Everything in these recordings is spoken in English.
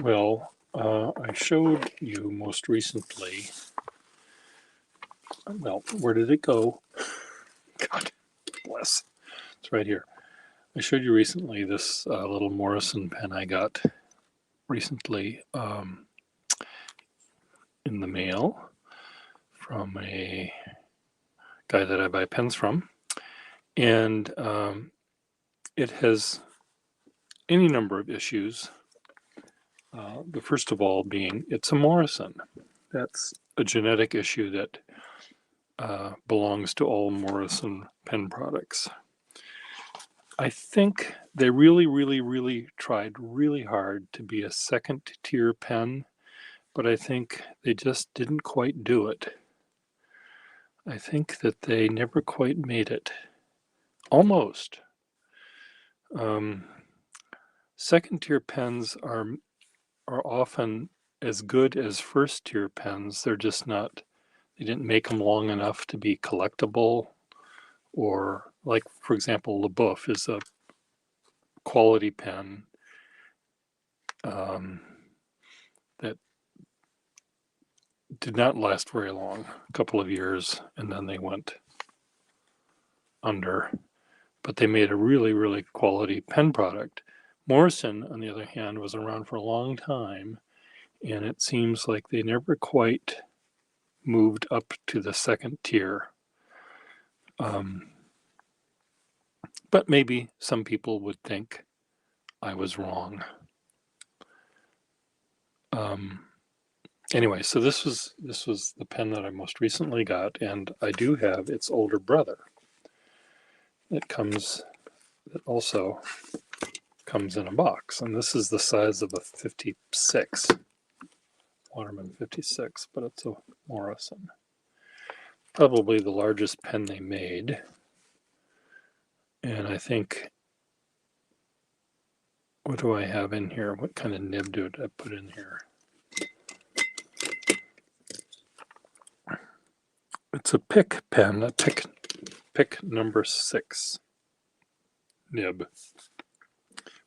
I showed you most recently, where did it go? God bless. It's right here. I showed you recently this little Morrison pen I got recently in the mail from a guy that I buy pens from. And it has any number of issues. The first of all being it's a Morrison. That's a genetic issue that belongs to all Morrison pen products. I think they really tried really hard to be a second tier pen, but I think they just didn't quite do it. I think that they never quite made it. Almost. Second tier pens are often as good as first tier pens. They're just not, they didn't make them long enough to be collectible, or like, for example, LaBeouf is a quality pen that did not last very long, a couple of years, and then they went under. But they made a really quality pen product. Morrison, on the other hand, was around for a long time, and it seems like they never quite moved up to the second tier. But maybe some people would think I was wrong. Anyway, so this was the pen that I most recently got, and I do have its older brother. That also comes in a box, and this is the size of a 56, Waterman 56, but it's a Morrison. Probably the largest pen they made, and I think, what do I have in here? What kind of nib did I put in here? It's a pick pen, a pick number 6 nib.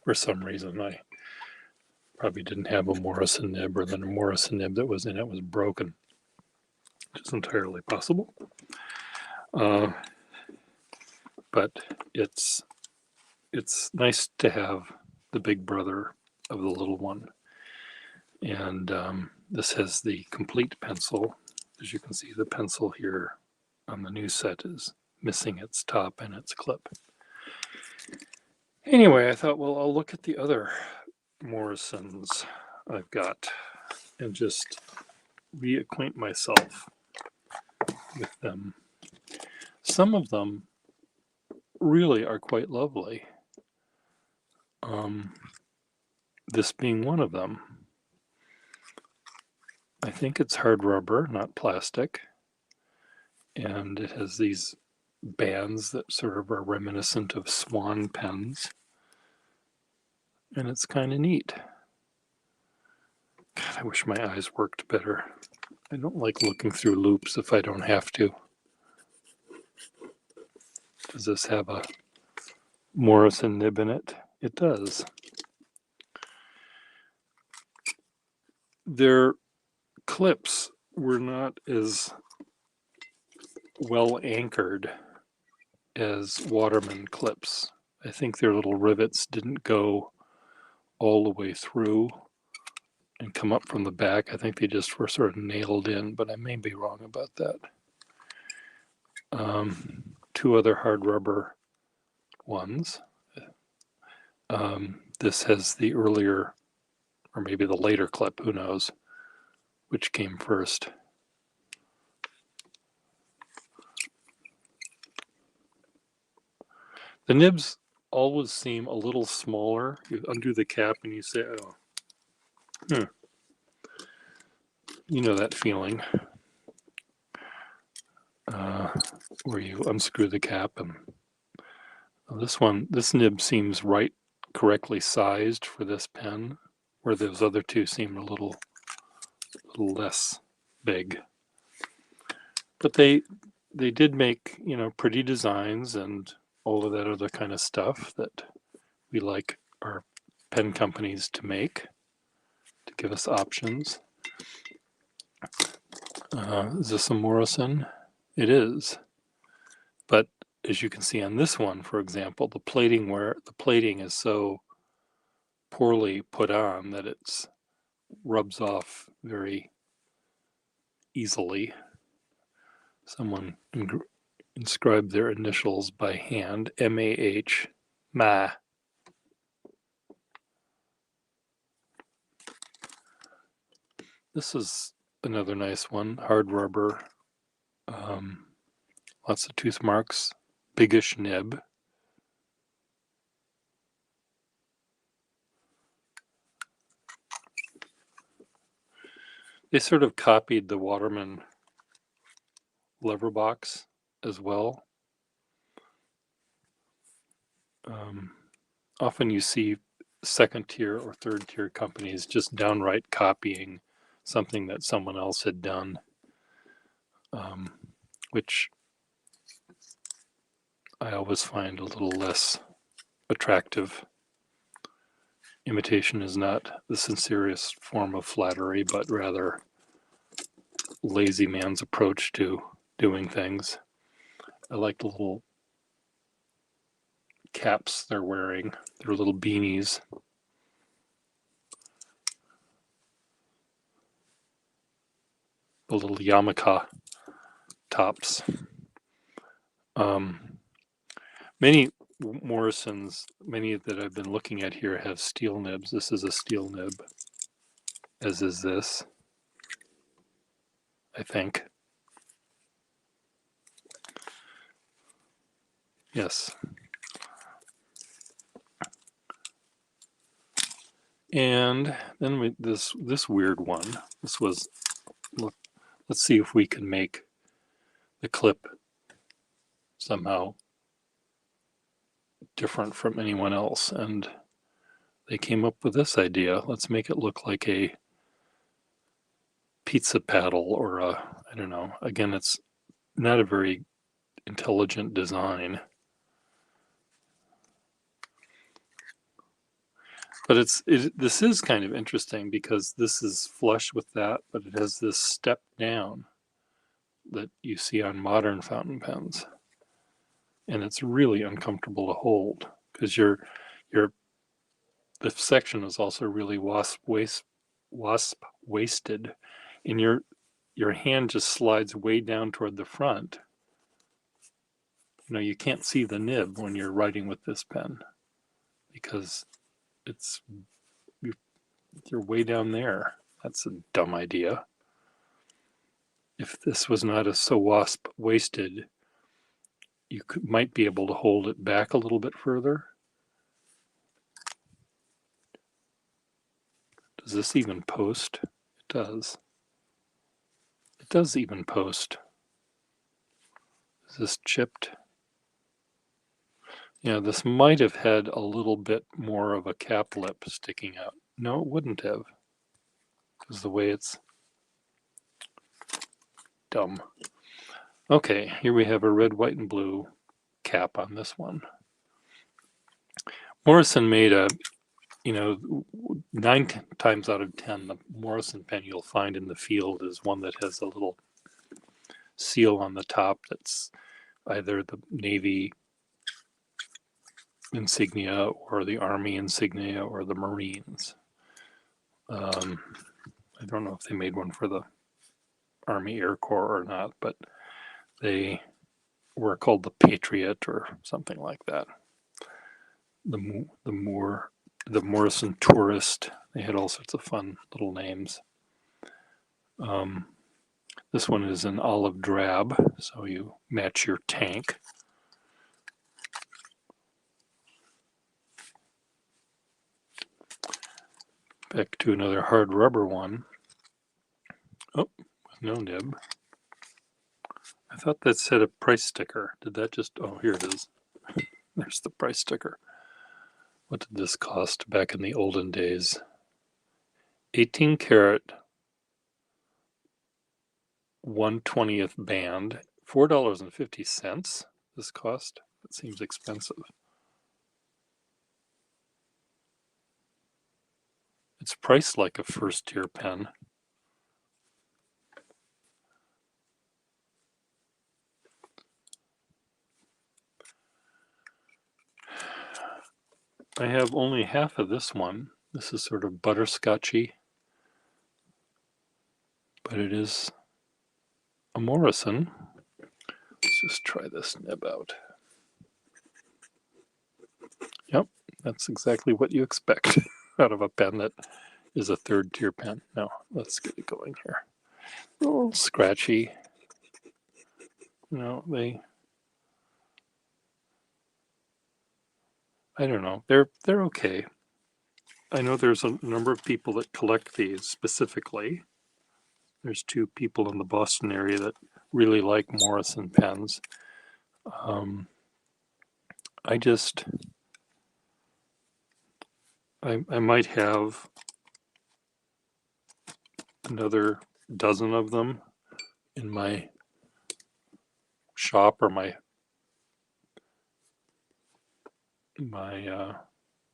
For some reason, I probably didn't have a Morrison nib, or then a Morrison nib that was in it was broken, which is entirely possible. But it's nice to have the big brother of the little one. And this has the complete pencil. As you can see, the pencil here on the new set is missing its top and its clip. Anyway, I thought, well, I'll look at the other Morrisons I've got and just reacquaint myself with them. Some of them really are quite lovely. This being one of them. I think it's hard rubber, not plastic, and it has these bands that sort of are reminiscent of swan pens, and it's kind of neat. God, I wish my eyes worked better. I don't like looking through loops if I don't have to. Does this have a Morrison nib in it? It does. Their clips were not as well anchored as Waterman clips. I think their little rivets didn't go all the way through and come up from the back. I think they just were sort of nailed in, but I may be wrong about that. 2 other hard rubber ones. This has the earlier, or maybe the later clip, who knows which came first. The nibs always seem a little smaller. You undo the cap and you say, oh, you know that feeling where you unscrew the cap, and this nib seems correctly sized for this pen, where those other 2 seem a little less big. But they did make, pretty designs and all of that other kind of stuff that we like our pen companies to make. give us options. Is this a Morrison? It is. But as you can see on this one, for example, the plating is so poorly put on that it's rubs off very easily. Someone inscribed their initials by hand, M-A-H, Ma. This is another nice one, hard rubber, lots of tooth marks, biggish nib. They sort of copied the Waterman lever box as well. Often you see second tier or third tier companies just downright copying something that someone else had done, which I always find a little less attractive. Imitation is not the sincerest form of flattery, but rather lazy man's approach to doing things. I like the little caps they're wearing, their little beanies. The little yarmulke tops. Many Morrisons, many that I've been looking at here have steel nibs. This is a steel nib, as is this, I think. Yes. And then this weird one. This was, let's see if we can make the clip somehow different from anyone else. And they came up with this idea. Let's make it look like a pizza paddle or a, I don't know. Again, it's not a very intelligent design. But this is kind of interesting because this is flush with that, but it has this step down that you see on modern fountain pens. And it's really uncomfortable to hold because the section is also really wasp waisted, and your hand just slides way down toward the front. You know, you can't see the nib when you're writing with this pen because you're way down there. That's a dumb idea. If this was not so wasp waisted, you might be able to hold it back a little bit further. Does this even post? It does. It does even post. Is this chipped? Yeah, this might have had a little bit more of a cap lip sticking out. No, it wouldn't have, because the way it's dumb. Okay, here we have a red, white, and blue cap on this one. Morrison made a, 9 times out of 10, the Morrison pen you'll find in the field is one that has a little seal on the top that's either the Navy insignia or the Army insignia or the Marines. I don't know if they made one for the Army Air Corps or not, but they were called the Patriot or something like that. The Morrison Tourist. They had all sorts of fun little names. This one is an olive drab, so you match your tank. Back to another hard rubber one. Oh, with no nib. I thought that said a price sticker. Did that just, oh, here it is. There's the price sticker. What did this cost back in the olden days? 18 karat, 1/20th band, $4.50 this cost. That seems expensive. It's priced like a first-tier pen. I have only half of this one. This is sort of butterscotchy, but it is a Morrison. Let's just try this nib out. Yep, that's exactly what you expect out of a pen that is a third-tier pen. Now, let's get it going here. A little scratchy. I don't know. They're okay. I know there's a number of people that collect these specifically. There's 2 people in the Boston area that really like Morrison pens. I might have another dozen of them in my shop or my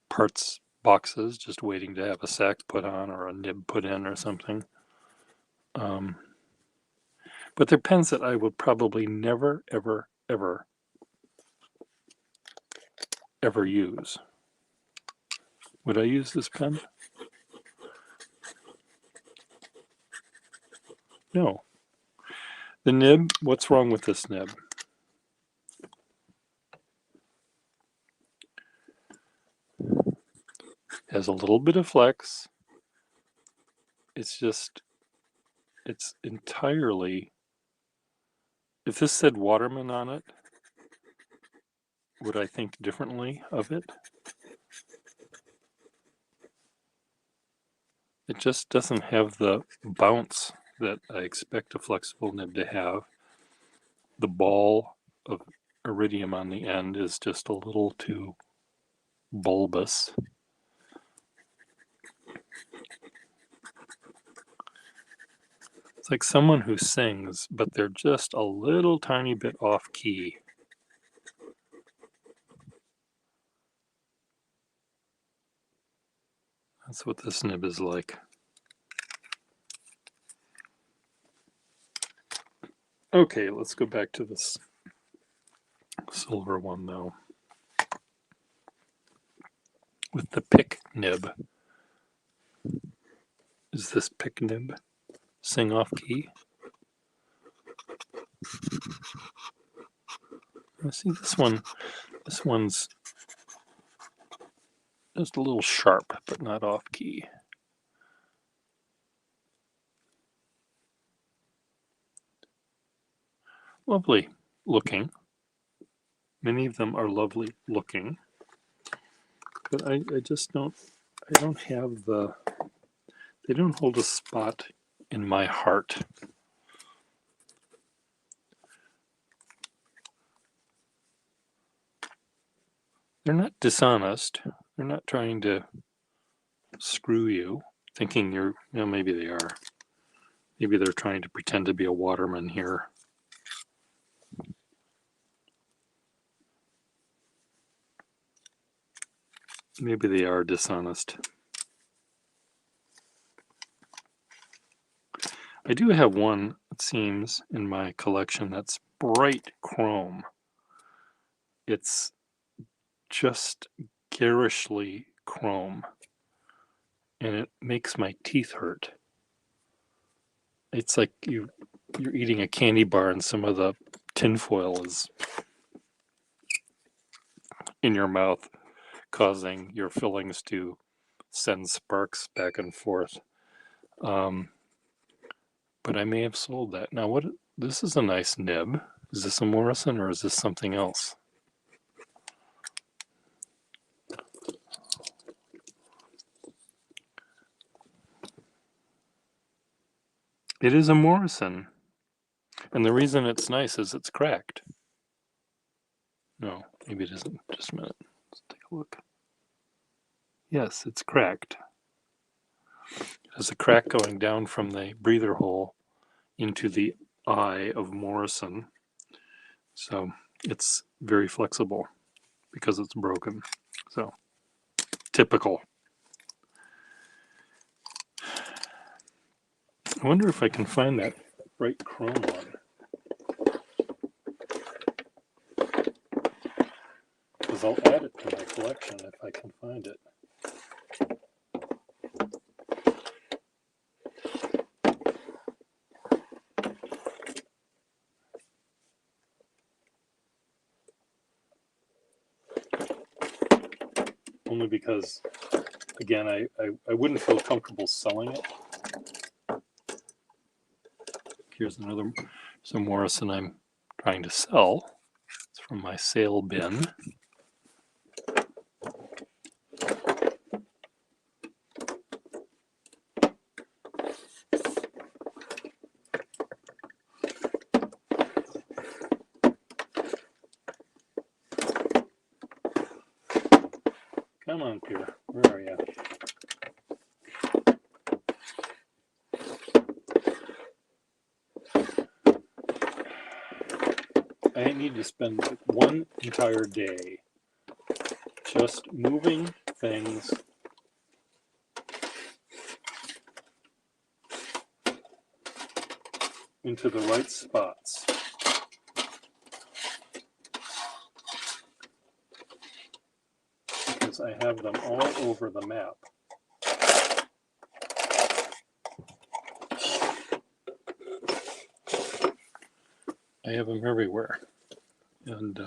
parts boxes, just waiting to have a sack put on or a nib put in or something. But they're pens that I would probably never, ever, ever, ever use. Would I use this pen? No. The nib, what's wrong with this nib? Has a little bit of flex. It's entirely, if this said Waterman on it, would I think differently of it? It just doesn't have the bounce that I expect a flexible nib to have. The ball of iridium on the end is just a little too bulbous. It's like someone who sings, but they're just a little tiny bit off key. That's what this nib is like. Okay, let's go back to this silver one though. With the pick nib. Is this pick nib sing off key? I see this one's just a little sharp, but not off key. Lovely looking. Many of them are lovely looking, but I don't have they don't hold a spot in my heart. They're not dishonest. They're not trying to screw you, thinking maybe they are. Maybe they're trying to pretend to be a waterman here. Maybe they are dishonest. I do have one, it seems, in my collection that's bright chrome. It's just garishly chrome, and it makes my teeth hurt. It's like you're eating a candy bar and some of the tinfoil is in your mouth, causing your fillings to send sparks back and forth. But I may have sold that. Now, this is a nice nib. Is this a Morrison or is this something else? It is a Morrison. And the reason it's nice is it's cracked. No, maybe it isn't. Just a minute. Let's take a look. Yes, it's cracked. There's a crack going down from the breather hole into the eye of Morrison. So it's very flexible because it's broken. So typical. I wonder if I can find that bright chrome one. Because I'll add it to my collection if I can find it. Only because, again, I wouldn't feel comfortable selling it. Here's some Morrison I'm trying to sell. It's from my sale bin. Come on, Peter. Where are you? I need to spend one entire day just moving things into the right spots. Because I have them all over the map. I have them everywhere. And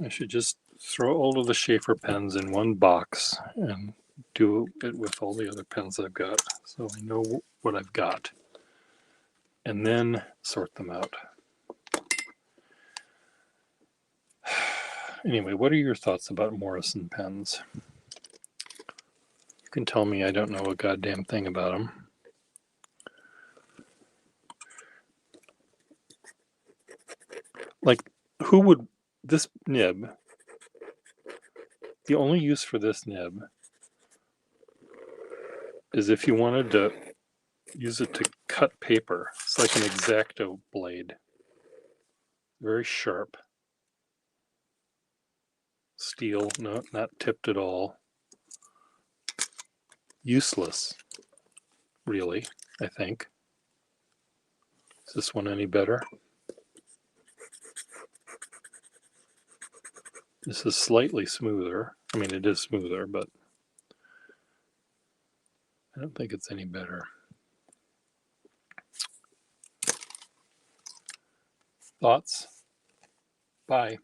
I should just throw all of the Schaefer pens in one box and do it with all the other pens I've got, so I know what I've got, and then sort them out. Anyway, what are your thoughts about Morrison pens? You can tell me I don't know a goddamn thing about them. Like, who would, this nib, the only use for this nib is if you wanted to use it to cut paper. It's like an X-Acto blade. Very sharp. Steel, no, not tipped at all. Useless, really, I think. Is this one any better? This is slightly smoother. I mean, it is smoother, but I don't think it's any better. Thoughts? Bye.